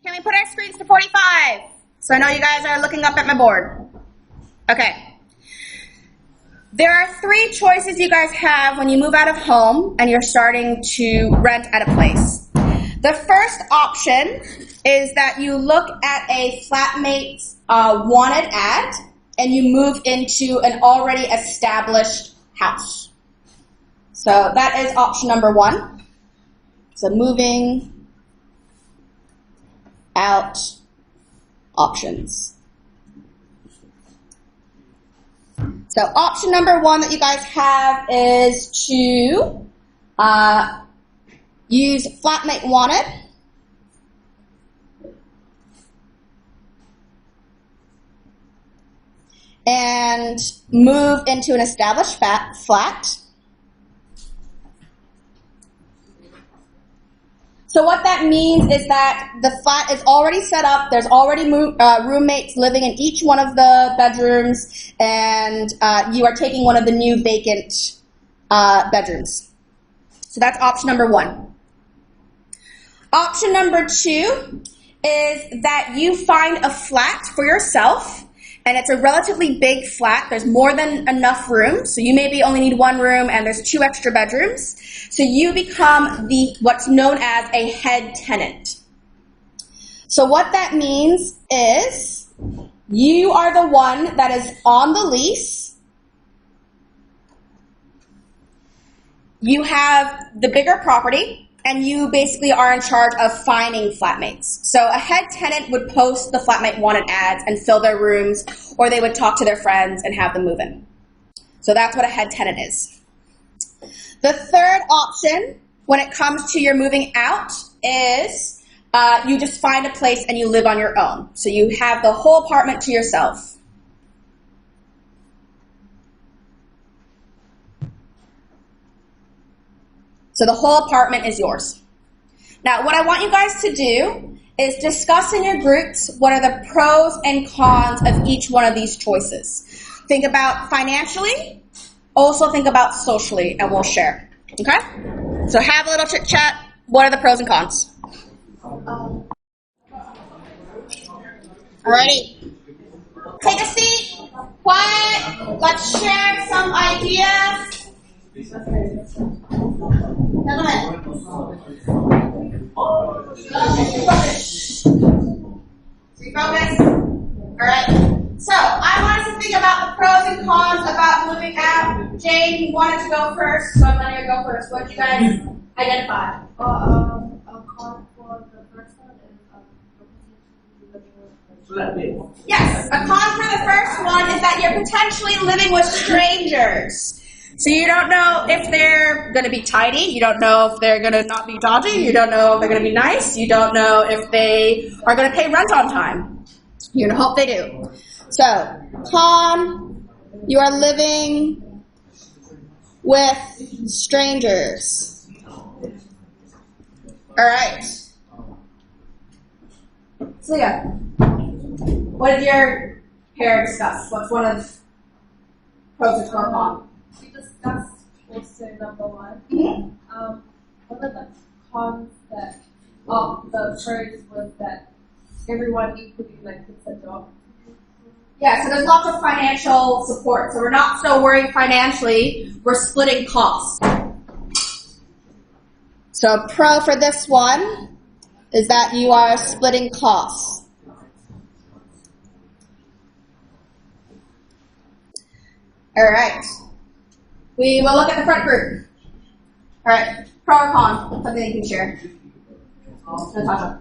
Can we put our screens to 45? So I know you guys are looking up at my board. Okay. There are 3 choices you guys have when you move out of home and you're starting to rent at a place. The first option is that you look at a flatmate's wanted ad and you move into an already established house. So that is option number 1. So moving out options. So option number 1 that you guys have is to use flatmate wanted. And move into an established flat. So what that means is that the flat is already set up, there's already roommates living in each one of the bedrooms, and you are taking one of the new vacant bedrooms. So that's option number 1. Option number 2 is that you find a flat for yourself, and it's a relatively big flat. There's more than enough room, so you maybe only need 1 room and there's 2 extra bedrooms. So you become what's known as a head tenant. So what that means is you are the one that is on the lease. You have the bigger property, and you basically are in charge of finding flatmates. So a head tenant would post the flatmate wanted ads and fill their rooms, or they would talk to their friends and have them move in. So that's what a head tenant is. The third option when it comes to your moving out is you just find a place and you live on your own. So you have the whole apartment to yourself. So the whole apartment is yours. Now, what I want you guys to do is discuss in your groups what are the pros and cons of each one of these choices. Think about financially, also think about socially, and we'll share. Okay? So have a little chit chat. What are the pros and cons? Alrighty. Take a seat. Quiet. Let's share some ideas. Refocus. Alright. So, I want us to think about the pros and cons about moving out. Jane wanted to go first, so I'm letting her go first. What did you guys identify? A con for the first one is living with strangers. Yes, a con for the first one is that you're potentially living with strangers. So you don't know if they're going to be tidy, you don't know if they're going to not be dodgy, you don't know if they're going to be nice, you don't know if they are going to pay rent on time. You're going to hope they do. So, con, you are living with strangers. Alright. So yeah, what did your pair discuss? What's one of the pros and cons? We discussed also number 1. Mm-hmm. One of the cons that, the pros was that everyone equally gets a job. Yeah, so there's lots of financial support. So we're not so worried financially, we're splitting costs. So a pro for this one is that you are splitting costs. Alright. We will look at the front group. Alright, pro or con? Something you can share. Natasha.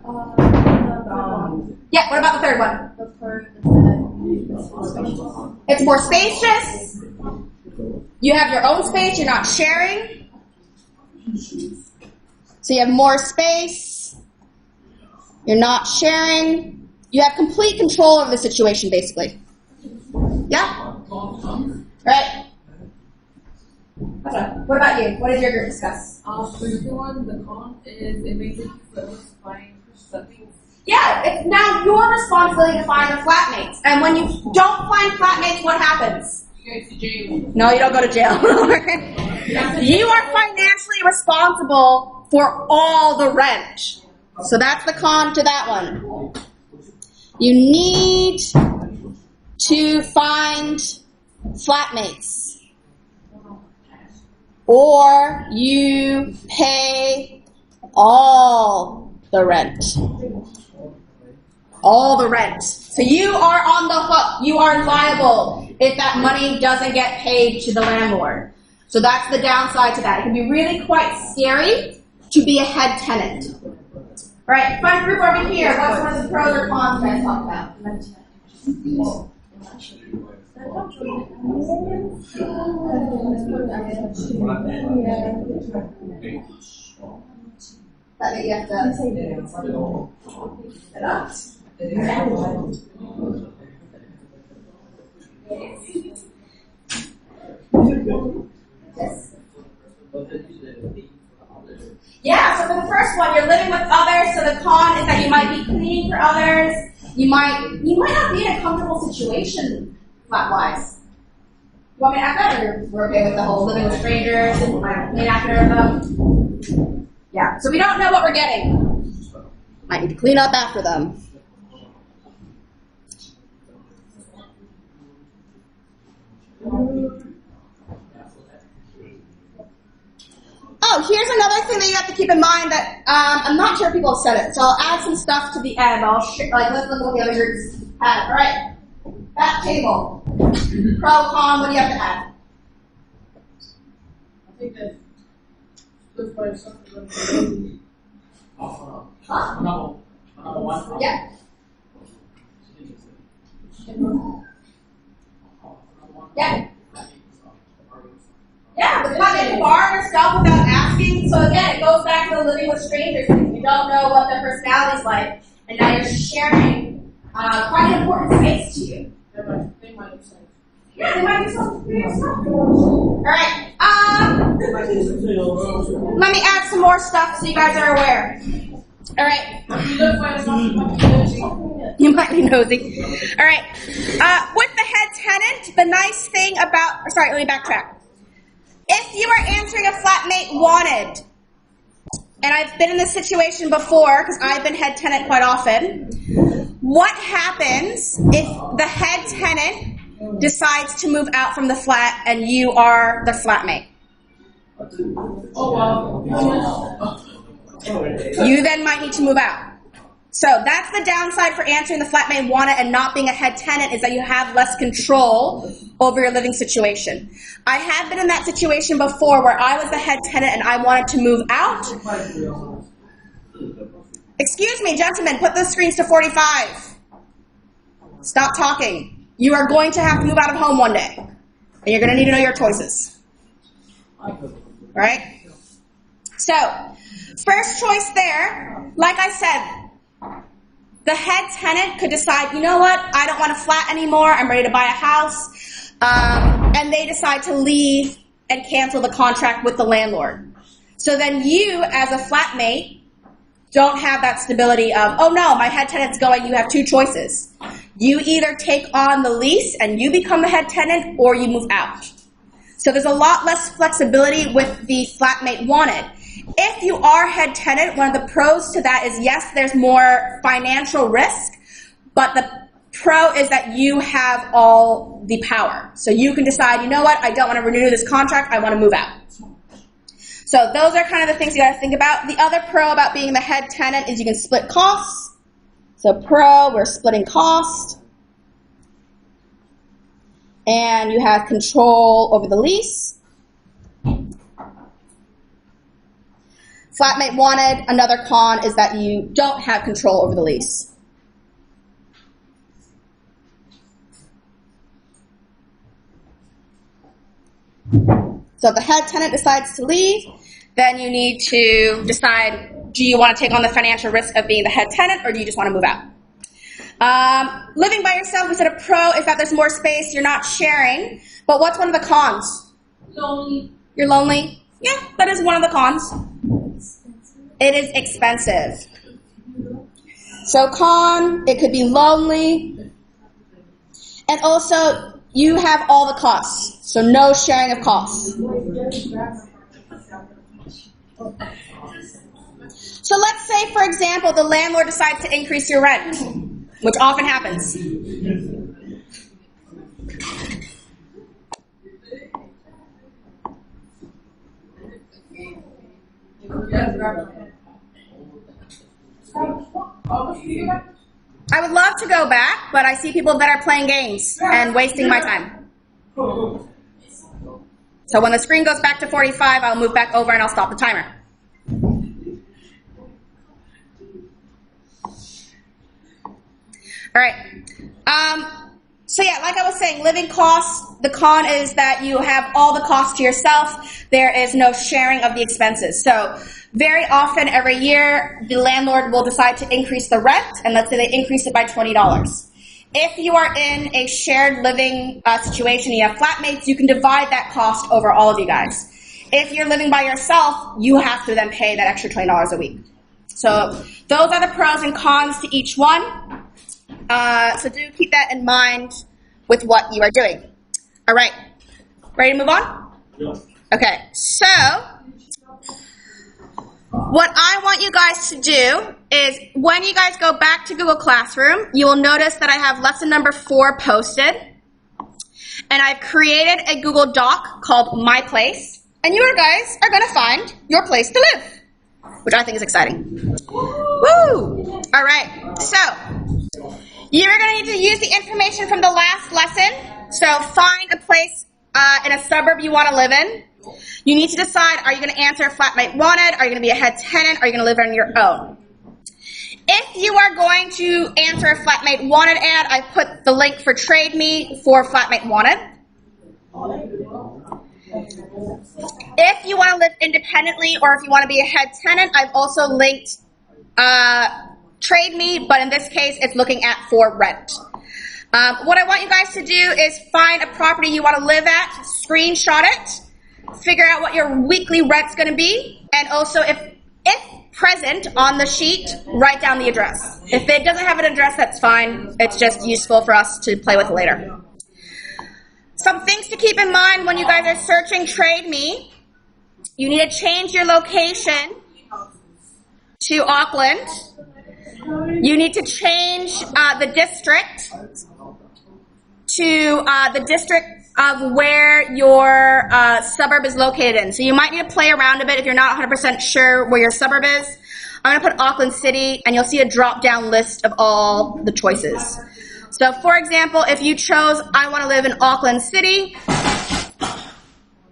Yeah, what about the third one? The third is that It's more spacious. You have your own space, you're not sharing. So you have more space. You're not sharing. You have complete control of the situation, basically. Yeah? Right. What about you? What did your group discuss? For the one, the con is it makes it so fine for something. Yeah, it's now your responsibility to find the flatmates. And when you don't find flatmates, what happens? You go to jail. No, you don't go to jail. You are financially responsible for all the rent. So that's the con to that one. You need to find flatmates, or you pay all the rent. All the rent. So you are on the hook. You are liable if that money doesn't get paid to the landlord. So that's the downside to that. It can be really quite scary to be a head tenant. All right, front group over here. What's one of the pros or cons you guys talk about? That you have to it up. Yes. Yeah, so for the first one, you're living with others, so the con is that you might be cleaning for others. You might not be in a comfortable situation flat-wise. You want me to add that, or we're okay with the whole living with strangers and clean after them? Yeah, so we don't know what we're getting. Might need to clean up after them. Oh, here's another thing that you have to keep in mind that I'm not sure if people have said it, so I'll add some stuff to the end. Let's look at what the other groups have. All right, that table. Pro, con, what do you have to add? I think that good for something. Yeah. Yeah. Yeah, but not in the bar and stuff without asking. So again, it goes back to the living with strangers. You don't know what their personality's like, and now you're sharing quite an important space to you. They might do something. Yeah, they might do something for yourself. All right. Let me add some more stuff so you guys are aware. All right. You might be nosy. All right. With the head tenant, the nice thing about, sorry, let me backtrack. If you are answering a flatmate wanted, and I've been in this situation before because I've been head tenant quite often, what happens if the head tenant decides to move out from the flat and you are the flatmate? Oh, wow. You then might need to move out. So that's the downside for answering the flatmate wanted and not being a head tenant, is that you have less control over your living situation. I have been in that situation before where I was the head tenant and I wanted to move out. Excuse me, gentlemen, put the screens to 45. Stop talking. You are going to have to move out of home one day, and you're going to need to know your choices. All right? So, first choice there, like I said, the head tenant could decide, you know what, I don't want a flat anymore, I'm ready to buy a house, and they decide to leave and cancel the contract with the landlord. So then you, as a flatmate, don't have that stability of, oh no, my head tenant's going, you have two choices. You either take on the lease and you become the head tenant, or you move out. So there's a lot less flexibility with the flatmate wanted. If you are head tenant, one of the pros to that is, yes, there's more financial risk, but the pro is that you have all the power. So you can decide, you know what, I don't want to renew this contract, I want to move out. So those are kind of the things you got to think about. The other pro about being the head tenant is you can split costs. So pro, we're splitting cost. And you have control over the lease. Flatmate wanted, another con is that you don't have control over the lease. So if the head tenant decides to leave, then you need to decide, do you want to take on the financial risk of being the head tenant, or do you just want to move out? Living by yourself, we said a pro is that there's more space, you're not sharing. But what's one of the cons? Lonely. You're lonely? Yeah, that is one of the cons. It is expensive. So con, it could be lonely. And also, you have all the costs. So no sharing of costs. So let's say, for example, the landlord decides to increase your rent, which often happens. I would love to go back, but I see people that are playing games and wasting my time. So when the screen goes back to 45, I'll move back over and I'll stop the timer. All right. So yeah, like I was saying, living costs, the con is that you have all the costs to yourself. There is no sharing of the expenses. So very often every year, the landlord will decide to increase the rent, and let's say they increase it by $20. If you are in a shared living situation, you have flatmates, you can divide that cost over all of you guys. If you're living by yourself, you have to then pay that extra $20 a week. So those are the pros and cons to each one. So do keep that in mind with what you are doing. All right. Ready to move on? Yeah. Okay. So what I want you guys to do is when you guys go back to Google Classroom, you will notice that I have lesson number 4 posted. And I've created a Google Doc called My Place. And you guys are going to find your place to live, which I think is exciting. Woo! All right. So you're going to need to use the information from the last lesson. So find a place in a suburb you want to live in. You need to decide, are you going to answer flatmate wanted? Are you going to be a head tenant? Are you going to live on your own? If you are going to answer a flatmate wanted ad, I put the link for Trade Me for flatmate wanted. If you want to live independently or if you want to be a head tenant, I've also linked Trade Me, but in this case, it's looking at for rent. What I want you guys to do is find a property you want to live at, screenshot it, figure out what your weekly rent's going to be, and also if present on the sheet, write down the address. If it doesn't have an address, that's fine. It's just useful for us to play with later. Some things to keep in mind when you guys are searching Trade Me. You need to change your location to Auckland. You need to change the district to the district of where your suburb is located in. So you might need to play around a bit if you're not 100% sure where your suburb is. I'm going to put Auckland City, and you'll see a drop-down list of all the choices. So, for example, if you chose, I want to live in Auckland City. Oh,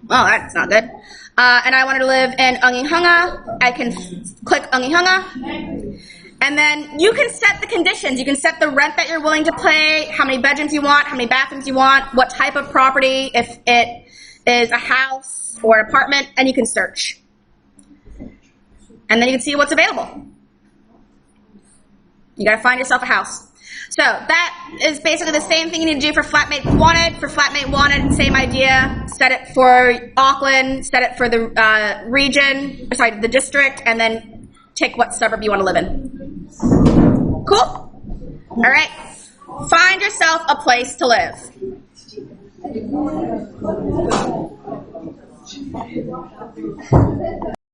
that's not good. And I wanted to live in Ongihanga. I can click Ongihanga. And then you can set the conditions. You can set the rent that you're willing to pay, how many bedrooms you want, how many bathrooms you want, what type of property, if it is a house or an apartment, and you can search. And then you can see what's available. You got to find yourself a house. So that is basically the same thing you need to do for flatmate wanted. For flatmate wanted, same idea. Set it for Auckland, set it for the region, sorry, the district, and then take what suburb you want to live in. Cool? All right. Find yourself a place to live.